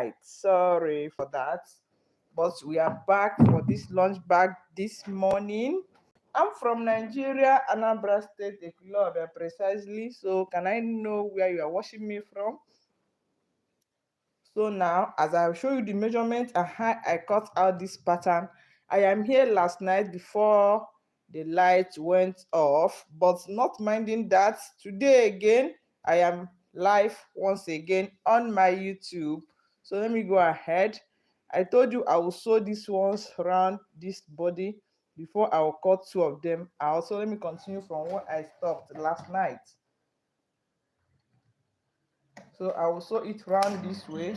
light. Sorry for that, but we are back for this lunch bag this morning. I'm from Nigeria, Anambra State, Equilobia precisely. So can I know where you are watching me from? So now, as I'll show you the measurement and how I cut out this pattern, I am here last night before the light went off, but not minding that today again, I am live once again on my YouTube. So let me go ahead. I told you I will sew these ones around this body before I will cut two of them out. So let me continue from where I stopped last night. So I will sew it round this way.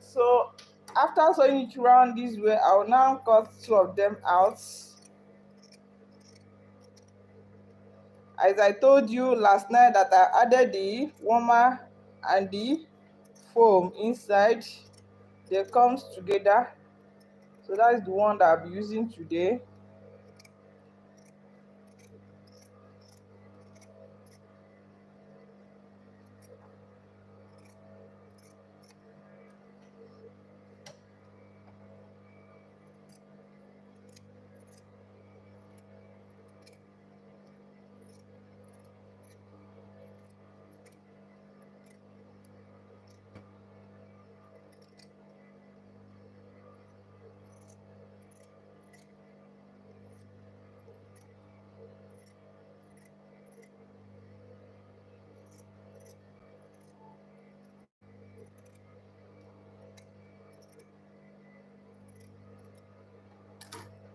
So after sewing it round this way, I will now cut two of them out. As I told you last night that I added the warmer and the foam inside, they comes together. So that is the one that I'll be using today.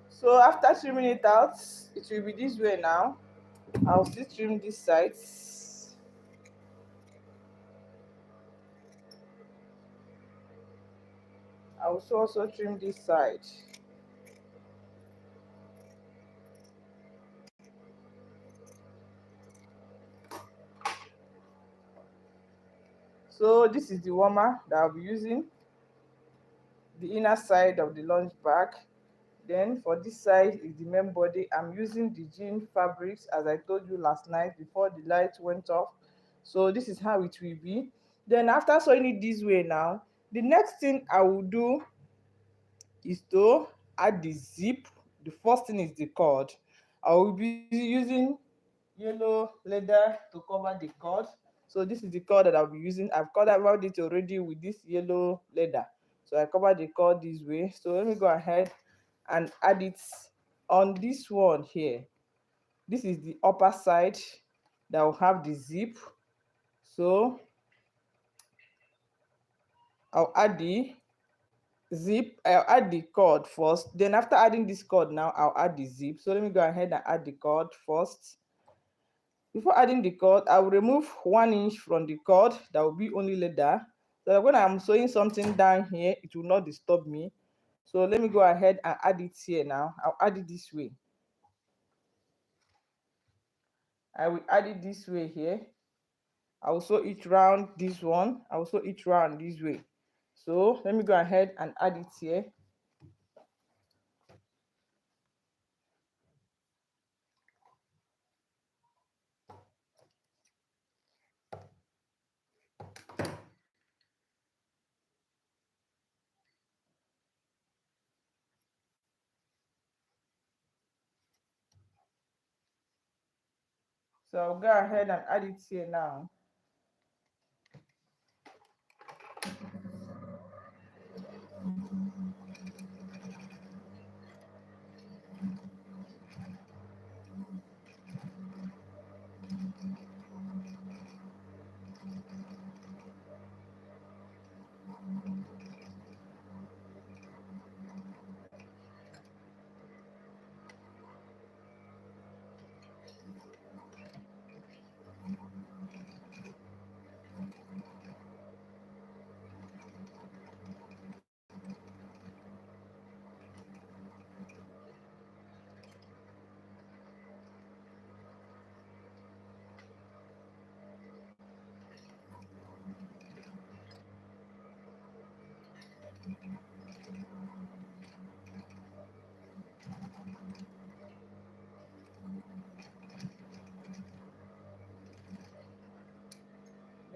So after trimming it out, it will be this way now. I'll still trim this side. I will also trim this side. So this is the warmer that I'll be using, the inner side of the lunch bag. Then for this side is the main body. I'm using the jean fabrics as I told you last night before the light went off. So this is how it will be. Then after sewing it this way now, the next thing I will do is to add the zip. The first thing is the cord. I will be using yellow leather to cover the cord. So this is the cord that I'll be using. I've covered it already with this yellow leather. So I covered the cord this way. So let me go ahead and add it on this one here. This is the upper side that will have the zip. So I'll add the zip. I'll add the cord first. Then after adding this cord now, I'll add the zip. So let me go ahead and add the cord first. Before adding the cord, I will remove 1 inch from the cord. That will be only leather. So when I'm sewing something down here, it will not disturb me. So let me go ahead and add it here now. I'll add it this way. I will add it this way here. I will sew it round this one. I will sew it round this way. So let me go ahead and add it here. So I'll go ahead and add it here now.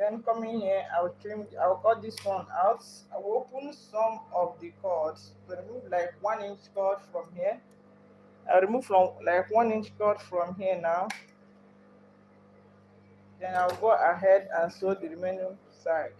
Then coming here, I'll cut this one out. I will open some of the cords to remove like 1 inch cord from here. I'll remove from like 1 inch cord from here now. Then I'll go ahead and sew the remaining side.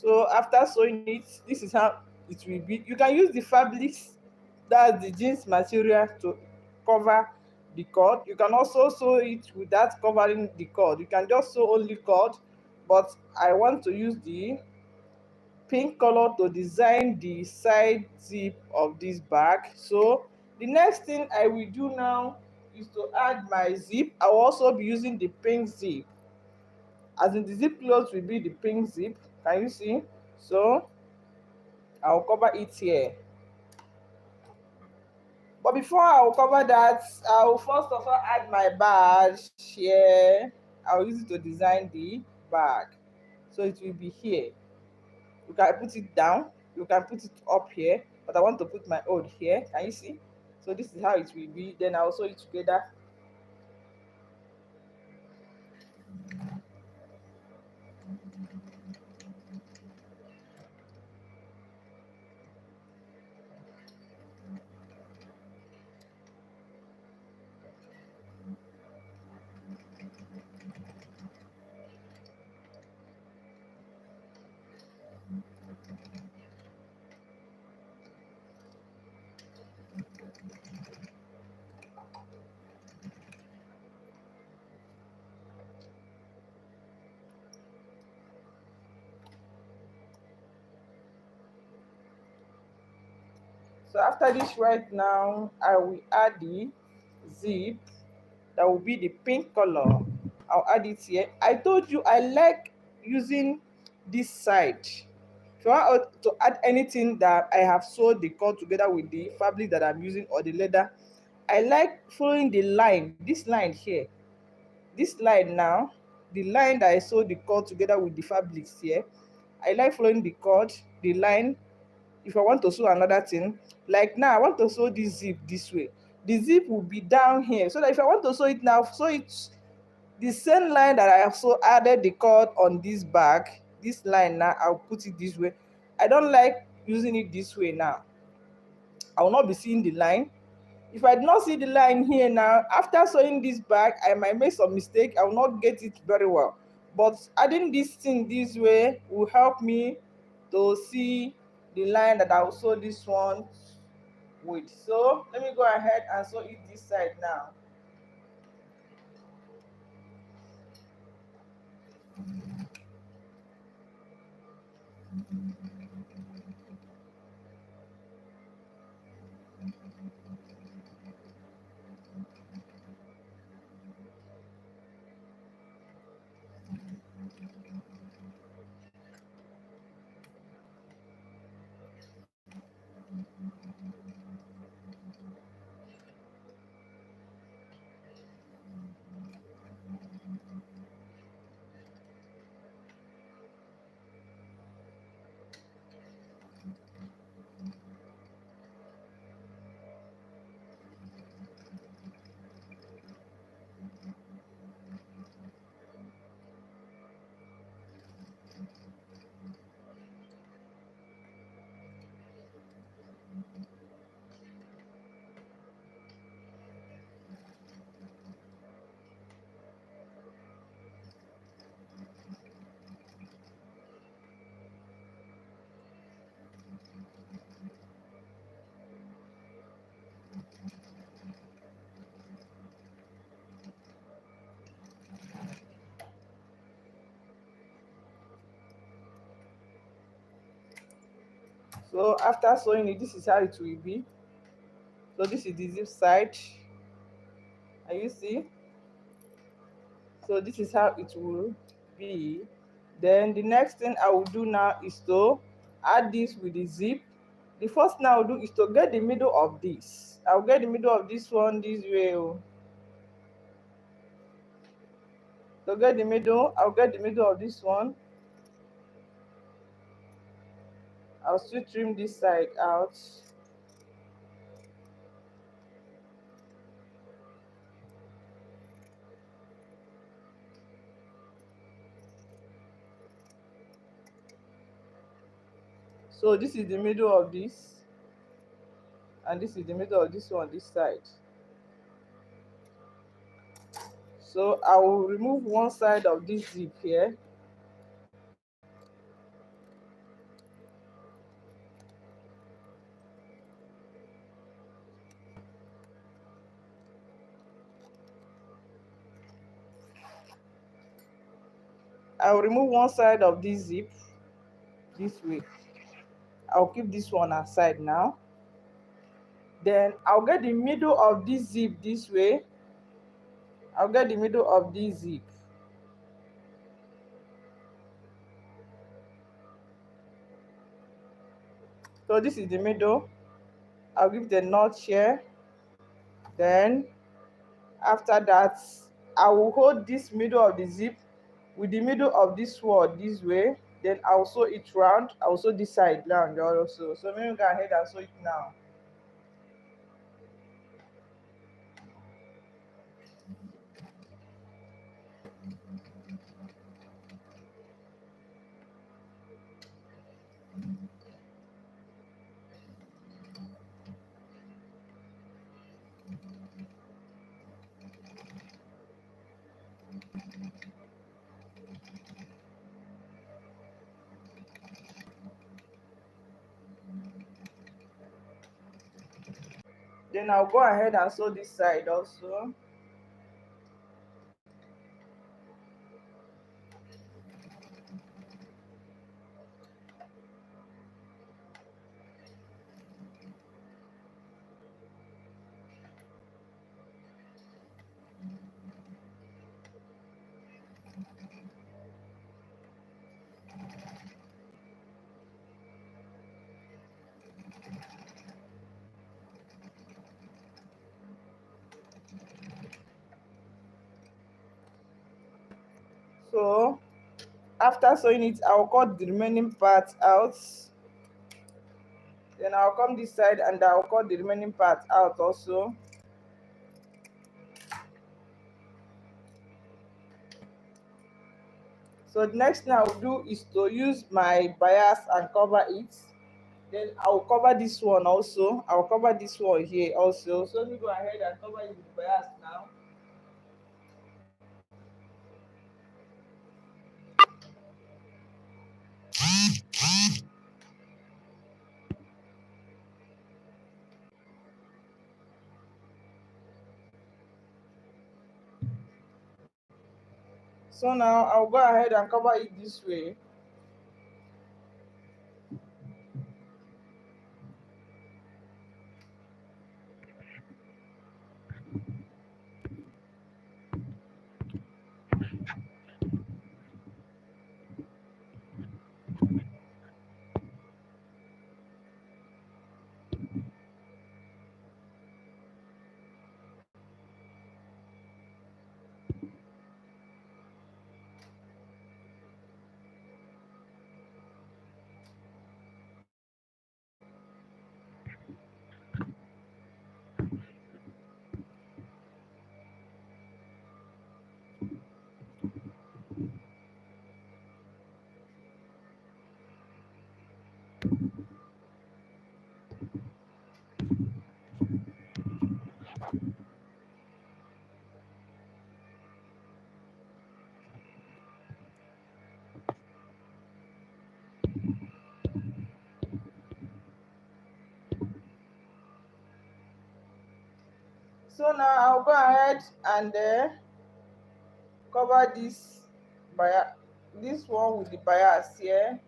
So after sewing it, this is how it will be. You can use the fabrics, that's the jeans material, to cover the cord. You can also sew it without covering the cord. You can just sew only cord, but I want to use the pink color to design the side zip of this bag. So the next thing I will do now is to add my zip. I will also be using the pink zip, as in the zip close will be the pink zip. Can you see? So I'll cover it here. But before I'll cover that, I'll first of all add my badge here. I'll use it to design the bag. So it will be here. You can put it down, you can put it up here, but I want to put my own here. Can you see? So this is how it will be. Then I'll sew it together. So after this right now, I will add the zip. That will be the pink color. I'll add it here. I told you I like using this side. If you want to add anything that I have sewed the cord together with the fabric that I'm using or the leather, I like following the line, this line here. This line now, the line that I sewed the cord together with the fabrics here. I like following the cord, the line. If I want to sew another thing, like now I want to sew this zip this way. The zip will be down here. So that if I want to sew it now, sew it the same line that I also added the cord on this bag. This line now, I'll put it this way. I don't like using it this way now. I will not be seeing the line. If I do not see the line here now, after sewing this bag, I might make some mistake. I will not get it very well. But adding this thing this way will help me to see the line that I will sew this one with. So let me go ahead and sew it this side now. So after sewing it, this is how it will be. So this is the zip side. Are you see? So this is how it will be. Then the next thing I will do now is to add this with the zip. The first thing I will do is to get the middle of this. I'll get the middle of this one this way. Oh. To get the middle, I'll get the middle of this one. I'll still trim this side out. So this is the middle of this, and this is the middle of this one, this side. So I will remove one side of this zip here. I'll remove one side of this zip this way. I'll keep this one aside now. Then I'll get the middle of this zip this way. I'll get the middle of this zip. So this is the middle. I'll give the knot here. Then after that, I will hold this middle of the zip with the middle of this sword this way. Then I'll sew it round. I'll sew this side round also. So maybe go ahead and sew it now. Then I'll go ahead and sew this side also. So after sewing it, I'll cut the remaining part out. Then I'll come this side and I'll cut the remaining part out also. So the next thing I'll do is to use my bias and cover it. Then I'll cover this one also. I'll cover this one here also. So let me go ahead and cover it with bias now. So now I'll go ahead and cover it this way. So now I'll go ahead and cover this one with the bias here.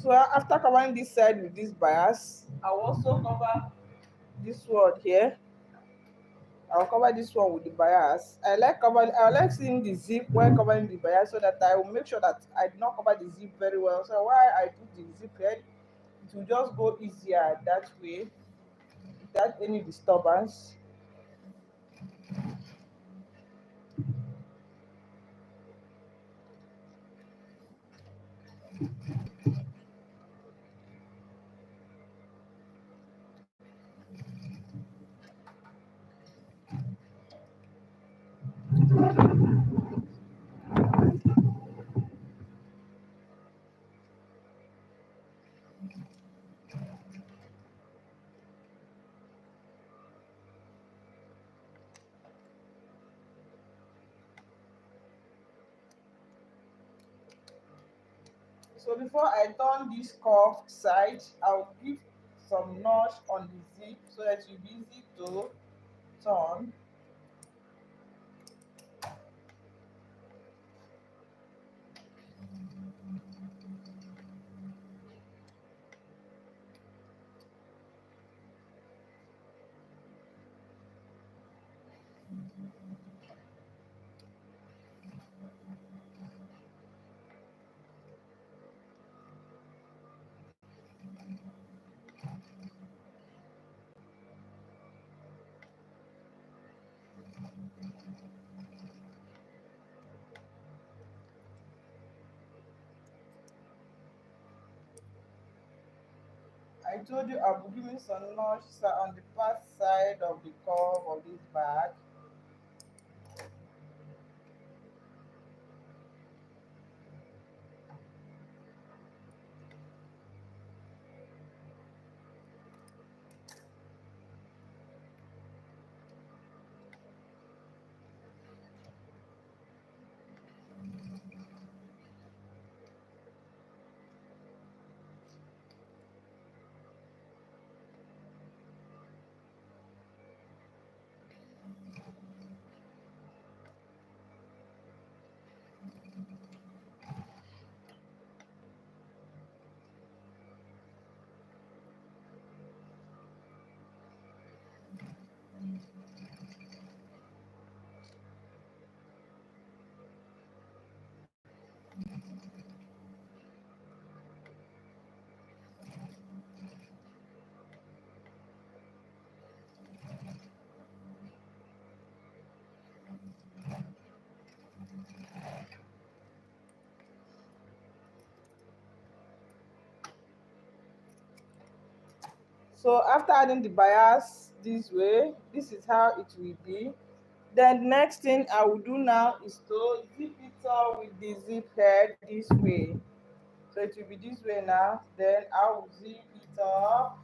So after covering this side with this bias, I'll also cover this one here. I'll cover this one with the bias. I like seeing the zip while covering the bias so that I will make sure that I do not cover the zip very well. So while I put the zip head, it will just go easier that way without any disturbance. So before I turn this curved side, I'll give some notch on the zip so that you'll be easy to turn. I told you I'll be giving some notch on the past side of the curve of this bag. So after adding the bias this way, this is how it will be. Then next thing I will do now is to zip it up with the zip head this way. So it will be this way now. Then I will zip it up.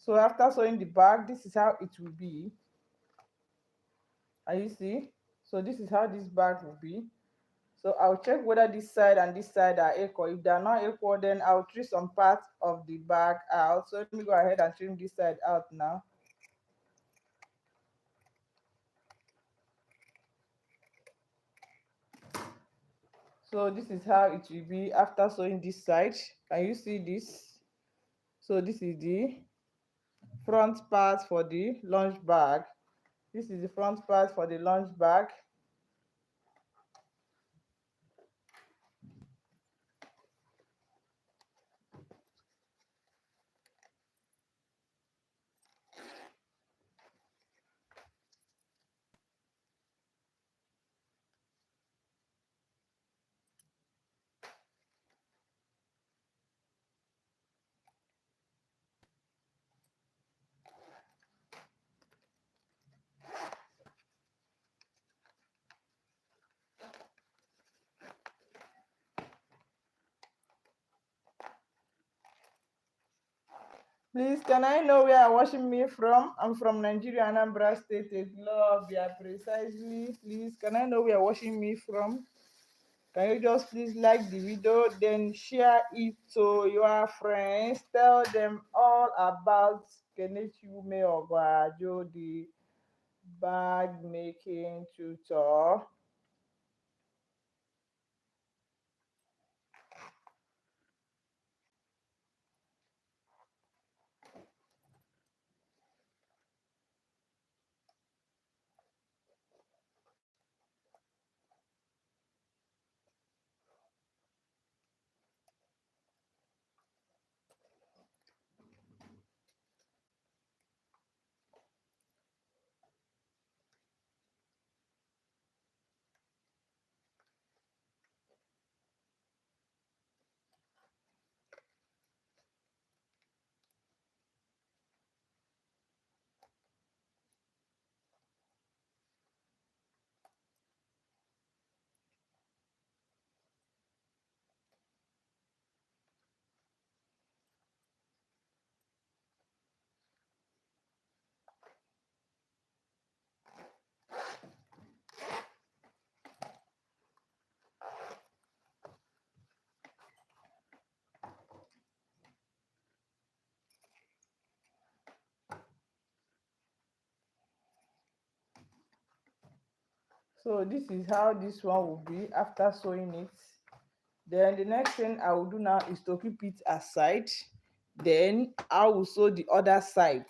So after sewing the back, this is how it will be. And you see, so this is how this bag will be. So I'll check whether this side and this side are equal. If they are not equal, then I'll trim some parts of the bag out. So let me go ahead and trim this side out now. So this is how it will be after sewing this side. Can you see this? So this is the front part for the lunch bag. This is the front part for the lunch bag. Please, can I know where you're watching me from? I'm from Nigeria, Anambra State, Lobia, precisely. Please, can I know where you're watching me from? Can you just please like the video, then share it to your friends? Tell them all about Kenichi Ume Ogwajo, the bag making tutor. So this is how this one will be after sewing it. Then the next thing I will do now is to keep it aside. Then I will sew the other sides.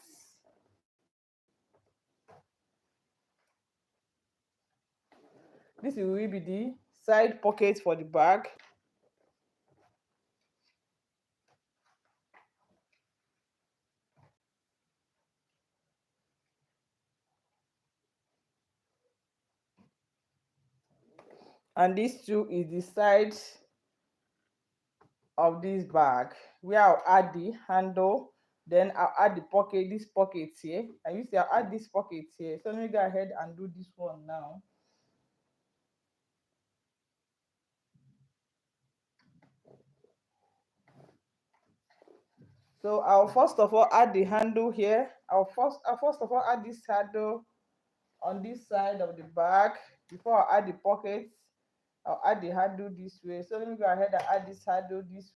This will be the side pocket for the bag. And this too is the side of this bag where I'll add the handle. Then I'll add the pocket, this pocket here. And you see, I'll add this pocket here. So let me go ahead and do this one now. So I'll first of all add the handle here. I'll first of all add this handle on this side of the bag before I add the pockets. I'll add the handle this way. So let me go ahead and add this handle this